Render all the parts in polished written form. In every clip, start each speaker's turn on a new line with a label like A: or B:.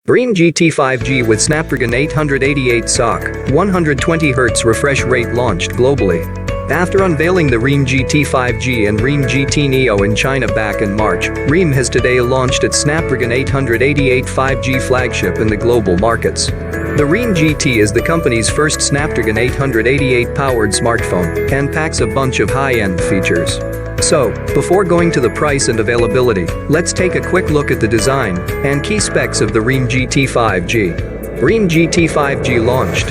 A: realme GT 5G with Snapdragon 888 SoC, 120Hz refresh rate launched globally. After unveiling the realme GT 5G and realme GT Neo in China back in March, realme has today launched its Snapdragon 888 5G flagship in the global markets. The realme GT is the company's first Snapdragon 888 powered smartphone and packs a bunch of high-end features. So, before going to the price and availability, let's take a quick look at the design and key specs of the realme GT 5G. realme GT 5G launched.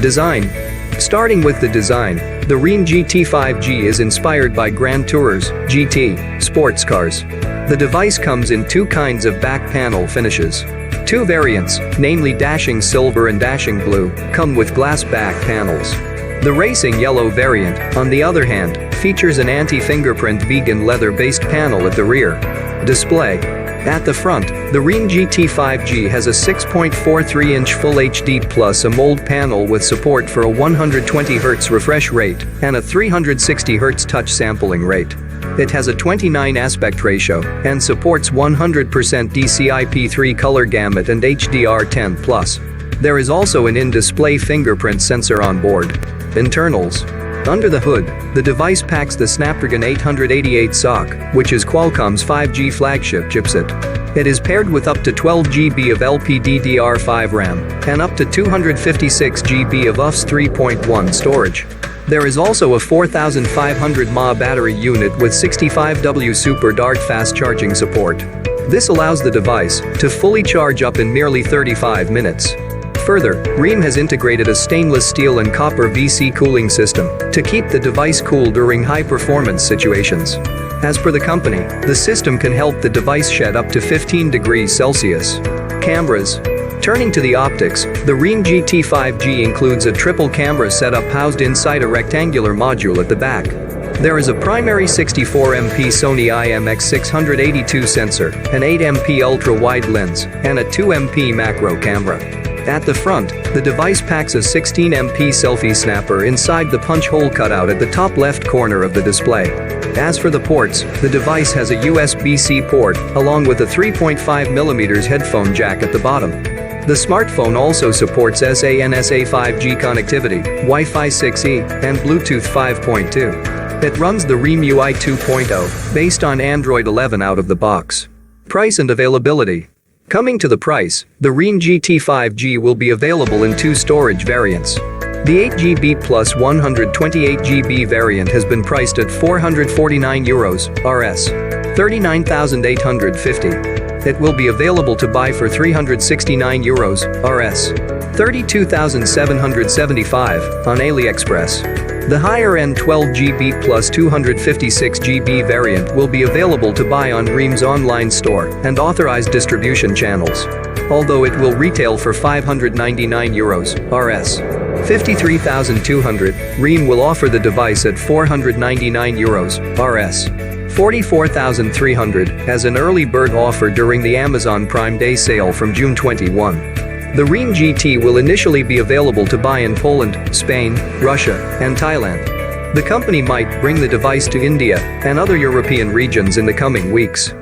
A: Design. Starting with the design, the realme GT 5G is inspired by Grand Tourers, GT, sports cars. The device comes in two kinds of back panel finishes. Two variants, namely Dashing Silver and Dashing Blue, come with glass back panels. The Racing Yellow variant, on the other hand, features an anti-fingerprint vegan leather-based panel at the rear. Display. At the front, the realme GT 5G has a 6.43-inch Full HD Plus AMOLED panel with support for a 120Hz refresh rate and a 360Hz touch sampling rate. It has a 29 aspect ratio and supports 100% DCI-P3 color gamut and HDR10+. There is also an in-display fingerprint sensor on board. Internals. Under the hood, the device packs the Snapdragon 888 SoC, which is Qualcomm's 5G flagship chipset. It is paired with up to 12 GB of LPDDR5 RAM and up to 256 GB of UFS 3.1 storage. There is also a 4500 mAh battery unit with 65W Super Dart fast charging support. This allows the device to fully charge up in merely 35 minutes. Further, realme has integrated a stainless steel and copper VC cooling system to keep the device cool during high-performance situations. As per the company, the system can help the device shed up to 15 degrees Celsius. Cameras. Turning to the optics, the realme GT 5G includes a triple camera setup housed inside a rectangular module at the back. There is a primary 64MP Sony IMX682 sensor, an 8MP ultra-wide lens, and a 2MP macro camera. At the front, the device packs a 16MP selfie snapper inside the punch hole cutout at the top left corner of the display. As for the ports, the device has a USB-C port, along with a 3.5mm headphone jack at the bottom. The smartphone also supports SA/NSA 5G connectivity, Wi-Fi 6E, and Bluetooth 5.2. It runs the realme UI 2.0, based on Android 11 out of the box. Price and availability. Coming to the price, the realme GT 5G will be available in two storage variants. The 8GB plus 128GB variant has been priced at €449 RS, 39,850. It will be available to buy for €369 RS, 32,775 on AliExpress. The higher-end 12GB plus 256GB variant will be available to buy on realme's online store and authorized distribution channels. Although it will retail for €599 RS, 53,200, realme will offer the device at €499 RS, 44,300 as an early bird offer during the Amazon Prime Day sale from June 21. The realme GT will initially be available to buy in Poland, Spain, Russia, and Thailand. The company might bring the device to India and other European regions in the coming weeks.